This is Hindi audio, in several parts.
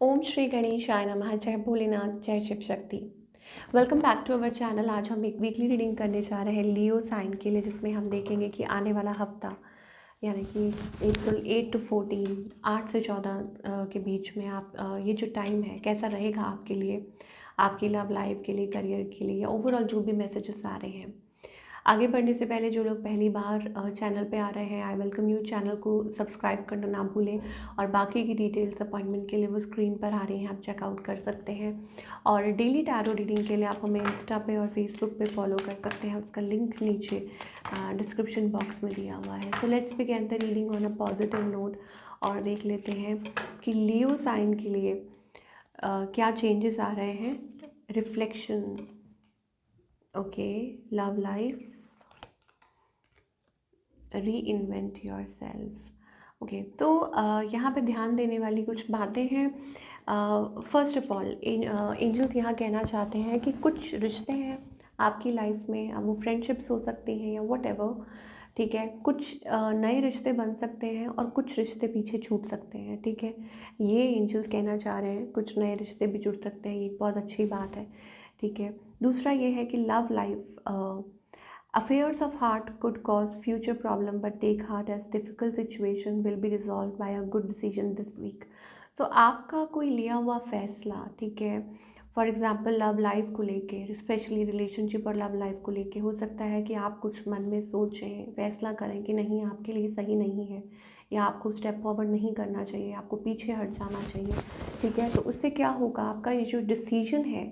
ओम श्री गणेशाय नमः। जय भोलेनाथ, जय Shiv Shakti. Welcome back to our channel. आज हम एक वीकली रीडिंग करने जा रहे हैं लियो साइन के लिए, जिसमें हम देखेंगे कि आने वाला हफ्ता यानी कि अप्रैल 8 to 14, 8 से 14 के बीच में आप ये जो टाइम है कैसा रहेगा आपके लिए, आपकी लव लाइफ के लिए, करियर के लिए, या ओवरऑल जो भी मैसेजेस आ रहे हैं। आगे बढ़ने से पहले जो लोग पहली बार चैनल पे आ रहे हैं, आई वेलकम यू। चैनल को सब्सक्राइब करना ना भूलें, और बाकी की डिटेल्स अपॉइंटमेंट के लिए वो स्क्रीन पर आ रही हैं, आप चेकआउट कर सकते हैं। और डेली टैरो रीडिंग के लिए आप हमें इंस्टा पे और फेसबुक पे फॉलो कर सकते हैं, उसका लिंक नीचे डिस्क्रिप्शन बॉक्स में दिया हुआ है। So let's begin the reading on a positive note और देख लेते हैं कि लियो साइन के लिए क्या चेंजेस आ रहे हैं। रिफ्लेक्शन, ओके, लव लाइफ, री इन्वेंट योर सेल्फ। ओके, तो यहाँ पे ध्यान देने वाली कुछ बातें हैं। फर्स्ट ऑफ ऑल एंजल्स यहाँ कहना चाहते हैं कि कुछ रिश्ते हैं आपकी लाइफ में, अब वो फ्रेंडशिप्स हो सकती हैं या वट एवर, ठीक है। कुछ नए रिश्ते बन सकते हैं और कुछ रिश्ते पीछे छूट सकते हैं, ठीक है। ये एंजल्स कहना चाह रहे हैं, कुछ नए रिश्ते भी जुड़ सकते हैं, ये एक बहुत अच्छी बात है, ठीक है। दूसरा ये है कि love life, affairs of heart could cause future problem, but take heart as difficult situation will be resolved by a good decision this week. तो आपका कोई लिया हुआ फैसला, ठीक है, फॉर एग्जाम्पल लव लाइफ को लेके, स्पेशली रिलेशनशिप और लव लाइफ को लेके, हो सकता है कि आप कुछ मन में सोचें, फैसला करें कि नहीं, आपके लिए सही नहीं है, या आपको स्टेप फॉरवर्ड नहीं करना चाहिए, आपको पीछे हट जाना चाहिए, ठीक है। तो उससे क्या होगा, आपका ये जो डिसीजन है,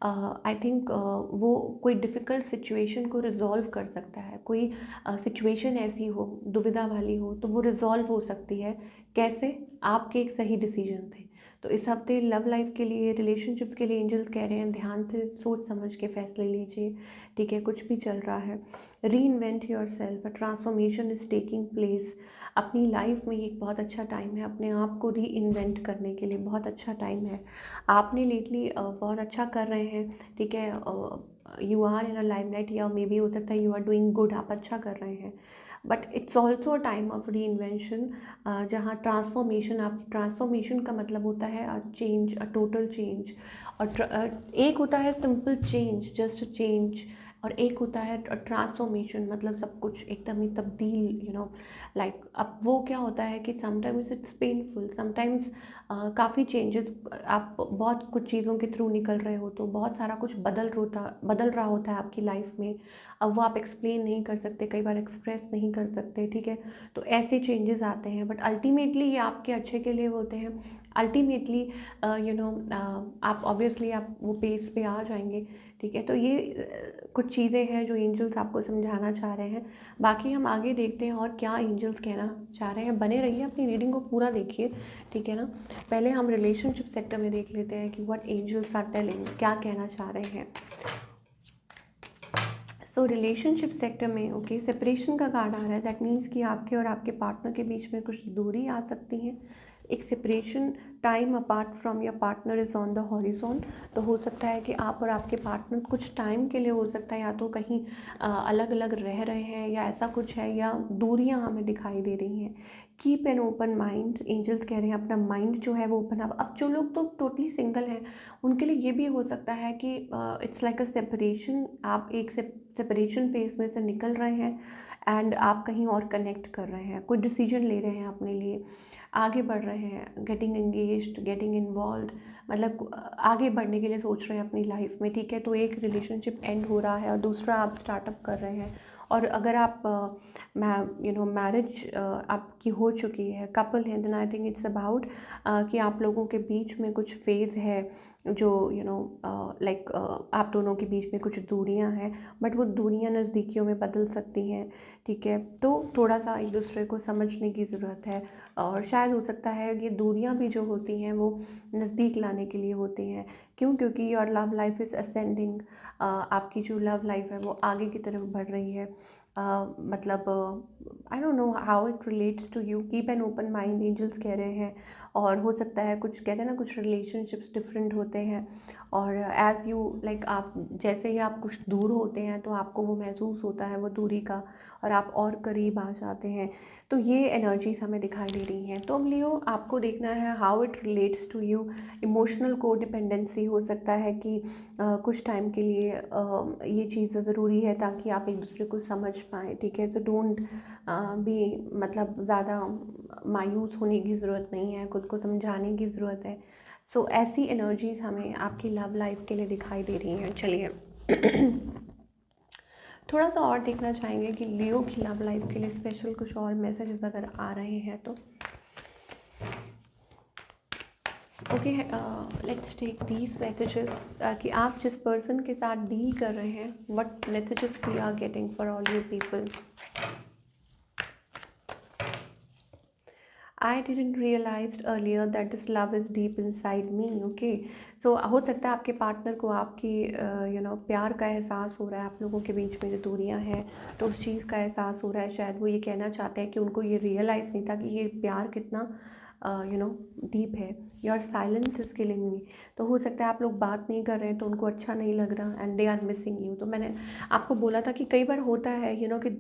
आई थिंक वो कोई डिफ़िकल्ट सिचुएशन को रिज़ॉल्व कर सकता है। कोई सिचुएशन ऐसी हो, दुविधा वाली हो, तो वो रिज़ॉल्व हो सकती है। कैसे? आपके एक सही डिसीजन थे। तो इस हफ्ते लव लाइफ के लिए, रिलेशनशिप के लिए एंजल्स कह रहे हैं ध्यान से सोच समझ के फैसले लीजिए, ठीक है। कुछ भी चल रहा है, री invent your self, a transformation is taking place. अपनी लाइफ में ये एक बहुत अच्छा टाइम है, अपने आप को री इन्वेंट करने के लिए बहुत अच्छा टाइम है। आपने लेटली बहुत अच्छा कर रहे हैं, ठीक है। You are in a limelight, या मे बी हो सकता है यू आर डूइंग गुड, आप अच्छा कर रहे हैं, but it's also a time of री इन्वेंशन, जहाँ ट्रांसफॉर्मेशन, आपकी ट्रांसफॉर्मेशन का मतलब होता है a change, a total change. और एक होता है सिंपल चेंज, जस्ट चेंज, और एक होता है ट्रांसफॉर्मेशन, मतलब सब कुछ एकदम ही तब्दील, लाइक अब वो क्या होता है कि समटाइम्स इट्स पेनफुल, समटाइम्स काफ़ी चेंजेस, आप बहुत कुछ चीज़ों के थ्रू निकल रहे हो, तो बहुत सारा कुछ बदल रहा होता है आपकी लाइफ में। अब वो आप एक्सप्लेन नहीं कर सकते, कई बार एक्सप्रेस नहीं कर सकते, ठीक है। तो ऐसे चेंजेस आते हैं, बट अल्टीमेटली ये आपके अच्छे के लिए होते हैं। अल्टीमेटली आप ऑब्वियसली आप वो पेस पे आ जाएंगे, ठीक है। तो ये कुछ चीज़ें हैं जो एंजल्स आपको समझाना चाह रहे हैं। बाकी हम आगे देखते हैं और क्या एंजल्स कहना चाह रहे हैं। बने रहिए, अपनी रीडिंग को पूरा देखिए, ठीक है ना। पहले हम रिलेशनशिप सेक्टर में देख लेते हैं कि व्हाट एंजल्स आर टेलिंग, क्या कहना चाह रहे हैं। सो रिलेशनशिप सेक्टर में, ओके, सेपरेशन का कार्ड आ रहा है। दैट मीन्स कि आपके और आपके पार्टनर के बीच में कुछ दूरी आ सकती है। एक separation, time apart from your partner is on the horizon. तो हो सकता है कि आप और आपके पार्टनर कुछ टाइम के लिए, हो सकता है या तो कहीं अलग अलग रह रहे हैं, या ऐसा कुछ है, या दूरियां हमें दिखाई दे रही हैं। Keep an open mind, angels कह रहे हैं अपना माइंड जो है वो ओपन। अब जो लोग तो टोटली सिंगल हैं, उनके लिए ये भी हो सकता है कि इट्स लाइक अ सेपरेशन, आप एक सेपरेशन फेज में से निकल रहे हैं, एंड आप कहीं और कनेक्ट कर रहे हैं, कोई डिसीजन ले रहे हैं अपने लिए, आगे बढ़ रहे हैं, गेटिंग एंगेज्ड, गेटिंग इन्वॉल्व, मतलब आगे बढ़ने के लिए सोच रहे हैं अपनी लाइफ में, ठीक है। तो एक रिलेशनशिप एंड हो रहा है और दूसरा आप स्टार्टअप कर रहे हैं। और अगर आप मैरिज आपकी हो चुकी है, कपल है, then I think it's about कि आप लोगों के बीच में कुछ फेज़ है जो लाइक आप दोनों के बीच में कुछ दूरियां हैं, बट वो दूरियां नज़दीकियों में बदल सकती हैं, ठीक है। तो थोड़ा सा एक दूसरे को समझने की ज़रूरत है, और शायद हो सकता है ये दूरियां भी जो होती हैं वो नज़दीक लाने के लिए होती हैं। क्यों? क्योंकि your love life is ascending, आपकी जो लव लाइफ है वो आगे की तरफ बढ़ रही है। मतलब I don't know how it relates to you, keep an open mind, angels कह रहे हैं। और हो सकता है कुछ कहते हैं ना कुछ रिलेशनशिप्स डिफरेंट होते हैं, और एज़ यू लाइक आप जैसे ही आप कुछ दूर होते हैं तो आपको वो महसूस होता है वो दूरी का, और आप और करीब आ जाते हैं। तो ये एनर्जीज हमें दिखाई दे रही हैं। तो अब लियो आपको देखना है how it relates to you. Emotional codependency हो सकता है कि कुछ टाइम के लिए ये चीज़ ज़रूरी है ताकि आप एक दूसरे को समझ पाएँ, ठीक है। सो डोंट भी मतलब ज़्यादा मायूस होने की ज़रूरत नहीं है, खुद को समझाने की ज़रूरत है। सो ऐसी एनर्जीज़ हमें आपकी लव लाइफ के लिए दिखाई दे रही हैं। चलिए थोड़ा सा और देखना चाहेंगे कि लियो की लव लाइफ के लिए स्पेशल कुछ और मैसेजेस अगर आ रहे हैं तो। Okay, let's take these messages कि आप जिस पर्सन के साथ डील कर रहे हैं, what messages we are getting for all you people. I didn't realise earlier that this love is deep inside me. Okay, so हो सकता है आपके पार्टनर को आपकी प्यार का एहसास हो रहा है। आप लोगों के बीच में जो दूरियां हैं तो उस चीज़ का एहसास हो रहा है। शायद वो ये कहना चाहते हैं कि उनको ये रियलाइज़ नहीं था कि ये प्यार कितना डीप है। योर साइलेंस इज किलिंग मी। तो हो सकता है आप लोग बात नहीं कर रहे हैं तो उनको अच्छा नहीं लग रहा, and they are missing you. तो मैंने आपको बोला था कि कई बार होता है कि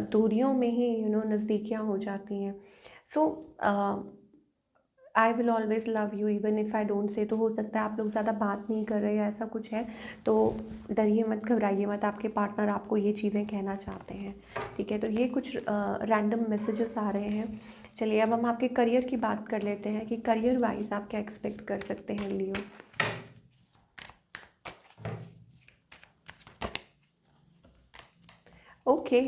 दूरियों में ही नज़दीकियाँ हो जाती हैं। So I will always love you even if I don't say. तो हो सकता है आप लोग ज़्यादा बात नहीं कर रहे या ऐसा कुछ है, तो डरिए मत, घबराइए मत, आपके पार्टनर आपको ये चीज़ें कहना चाहते हैं, ठीक है। तो ये कुछ रैंडम मैसेजेस आ रहे हैं। चलिए अब हम आपके करियर की बात कर लेते हैं कि करियर वाइज आप क्या एक्सपेक्ट कर सकते हैं लियो। ओके,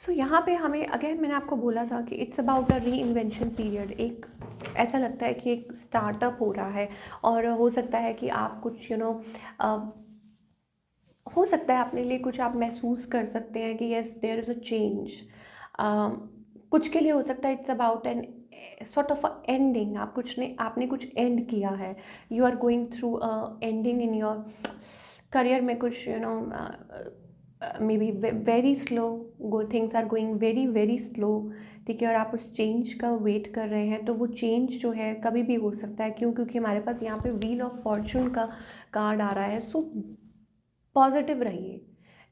सो यहाँ पे हमें अगेन मैंने आपको बोला था कि इट्स अबाउट अ री इन्वेंशन पीरियड। एक ऐसा लगता है कि एक स्टार्टअप हो रहा है, और हो सकता है कि आप कुछ हो सकता है अपने लिए कुछ आप महसूस कर सकते हैं कि yes there is a change. कुछ के लिए हो सकता है it's about an sort of ending. आपने कुछ एंड किया है। You are going through a ending in your career में। कुछ maybe very slow, go things are going very very slow, ठीक है। और आप उस चेंज का वेट कर रहे हैं, तो वो चेंज जो है कभी भी हो सकता है। क्यों? क्योंकि हमारे पास यहाँ पे व्हील ऑफ फॉर्चून का कार्ड आ रहा है। सो पॉजिटिव रहिए,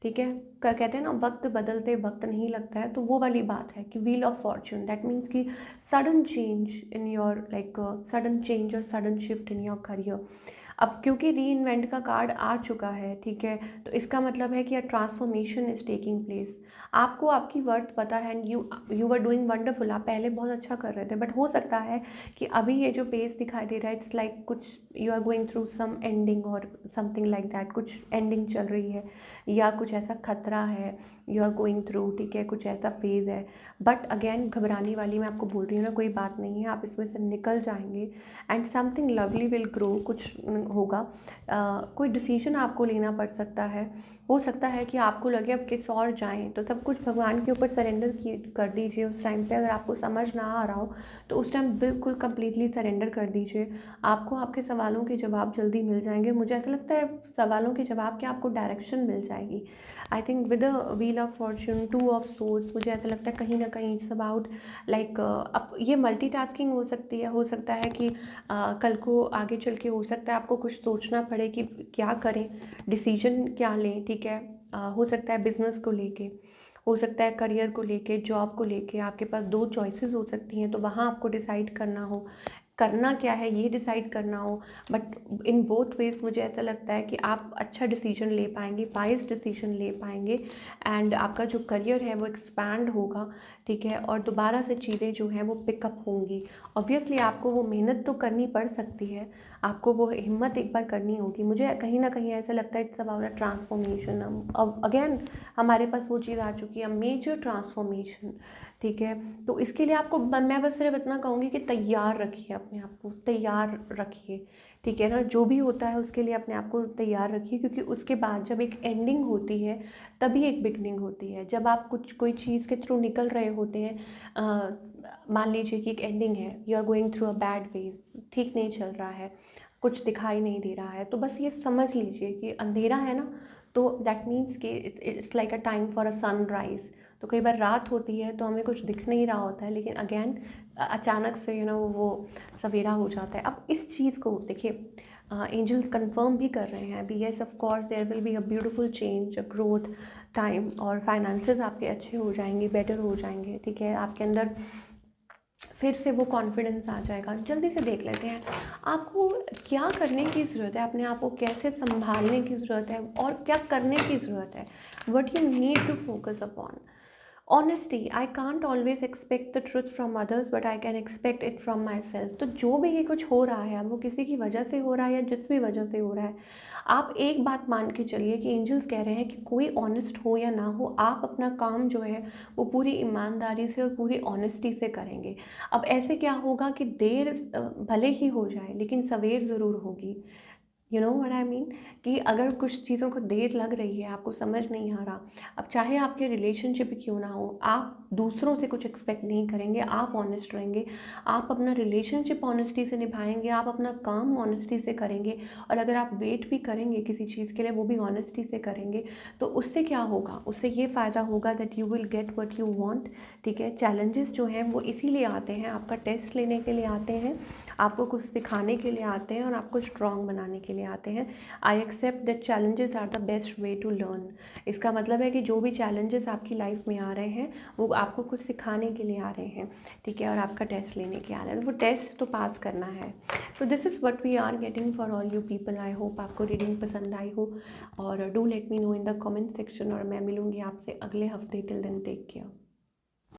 ठीक है। कहते हैं ना वक्त बदलते वक्त नहीं लगता है, तो वो वाली बात है कि wheel of fortune that means कि sudden change in your sudden change और sudden shift in your career. अब क्योंकि री इन्वेंट का कार्ड आ चुका है, ठीक है, तो इसका मतलब है कि a transformation is taking place. आपको आपकी वर्थ पता है, and you were doing wonderful. आप पहले बहुत अच्छा कर रहे थे, बट हो सकता है कि अभी ये जो पेस दिखाई दे रहा है इट्स लाइक कुछ you are going through some ending और समथिंग लाइक दैट। कुछ एंडिंग चल रही है या कुछ ऐसा खतरा है यू आर गोइंग थ्रू, ठीक है, कुछ ऐसा फेज़ है। बट अगेन घबराने वाली मैं आपको बोल रही हूँ ना, कोई बात नहीं है, आप इसमें से निकल जाएंगे and something lovely will grow. कुछ होगा, कोई डिसीजन आपको लेना पड़ सकता है। हो सकता है कि आपको लगे अब किस और जाएं, तो सब कुछ भगवान के ऊपर सरेंडर कर दीजिए उस टाइम पे। अगर आपको समझ ना आ रहा हो तो उस टाइम बिल्कुल कम्प्लीटली सरेंडर कर दीजिए। आपको आपके सवालों के जवाब जल्दी मिल जाएंगे। मुझे ऐसा लगता है सवालों के जवाब क्या, आपको डायरेक्शन मिल जाएगी। I think with a wheel of Fortune, two of source, मुझे ऐसा लगता है कहीं ना कहीं इट्स अबाउट लाइक अब ये मल्टीटास्किंग हो सकती है। हो सकता है कि कल को आगे चल के हो सकता है आपको कुछ सोचना पड़े कि क्या करें, डिसीजन क्या लें, ठीक है। हो सकता है बिजनेस को लेके, हो सकता है करियर को लेके, जॉब को लेके आपके पास दो चॉइसेस हो सकती हैं, तो वहाँ आपको डिसाइड करना हो करना क्या है, ये डिसाइड करना हो। बट इन बोथ वेज मुझे ऐसा लगता है कि आप अच्छा डिसीजन ले पाएंगे, वाइज डिसीजन ले पाएंगे, एंड आपका जो करियर है वो एक्सपैंड होगा, ठीक है। और दोबारा से चीज़ें जो हैं वो पिकअप होंगी। ऑब्वियसली आपको वो मेहनत तो करनी पड़ सकती है, आपको वो हिम्मत एक बार करनी होगी। मुझे कहीं ना कहीं ऐसा लगता है इट्स अबाउट अ ट्रांसफॉर्मेशन। अब अगेन हमारे पास वो चीज़ आ चुकी है, मेजर ट्रांसफॉर्मेशन, ठीक है। तो इसके लिए आपको मैं बस सिर्फ इतना कहूँगी कि तैयार रखिए, अपने आप को तैयार रखिए, ठीक है ना। जो भी होता है उसके लिए अपने आप को तैयार रखिए, क्योंकि उसके बाद जब एक एंडिंग होती है तभी एक बिगनिंग होती है। जब आप कोई चीज़ के थ्रू निकल रहे होते हैं, मान लीजिए कि एक एंडिंग है, you are going through a bad phase, ठीक नहीं चल रहा है, कुछ दिखाई नहीं दे रहा है, तो बस ये समझ लीजिए कि अंधेरा है ना, तो दैट मीन्स कि it's like a time for a sunrise. तो कई बार रात होती है तो हमें कुछ दिख नहीं रहा होता है, लेकिन अगेन अचानक से वो सवेरा हो जाता है। अब इस चीज़ को देखिए, एंजल्स कंफर्म भी कर रहे हैं अभी, yes of course there will be a beautiful change, a growth time, और फाइनेंसेस आपके अच्छे हो जाएंगे, बेटर हो जाएंगे, ठीक है। आपके अंदर फिर से वो कॉन्फिडेंस आ जाएगा। जल्दी से देख लेते हैं आपको क्या करने की ज़रूरत है, अपने आप को कैसे संभालने की ज़रूरत है, और क्या करने की ज़रूरत है। What you need to focus upon honesty. I can't always expect the truth from others, but I can expect it from my self. तो जो भी ये कुछ हो रहा है, अब वो किसी की वजह से हो रहा है या जिस भी वजह से हो रहा है, आप एक बात मान के चलिए कि एंजल्स कह रहे हैं कि कोई ऑनेस्ट हो या ना हो, आप अपना काम जो है वो पूरी ईमानदारी से और पूरी ऑनेस्टी से करेंगे। अब ऐसे क्या होगा कि देर भले ही हो जाए, लेकिन सवेर ज़रूर होगी। You know what I mean, कि अगर कुछ चीज़ों को देर लग रही है, आपको समझ नहीं आ रहा, अब चाहे आपके रिलेशनशिप क्यों ना हो, आप दूसरों से कुछ एक्सपेक्ट नहीं करेंगे, आप ऑनेस्ट रहेंगे, आप अपना रिलेशनशिप ऑनेस्टी से निभाएंगे, आप अपना काम ऑनेस्टी से करेंगे, और अगर आप वेट भी करेंगे किसी चीज़ के लिए, वो भी ऑनेस्टी से करेंगे, तो उससे क्या होगा, उससे ये फ़ायदा होगा that you will get what you want, ठीक है। चैलेंजेस जो हैं वो इसीलिए आते हैं, आपका टेस्ट लेने के लिए आते हैं, आपको कुछ सिखाने के लिए आते हैं, और आपको स्ट्रॉन्ग बनाने के लिए आते हैं। I accept that challenges are the best way to learn. इसका मतलब है कि जो भी चैलेंजेस आपकी लाइफ में आ रहे हैं, वो आपको कुछ सिखाने के लिए आ रहे हैं, ठीक है, और आपका टेस्ट लेने के आ रहे हैं, वो टेस्ट तो पास करना है। तो this is what we are getting for all you people. I hope आपको रीडिंग पसंद आई हो, और do let me know in the comment section, और मैं मिलूँगी आपसे अगले हफ्ते। Till then take care.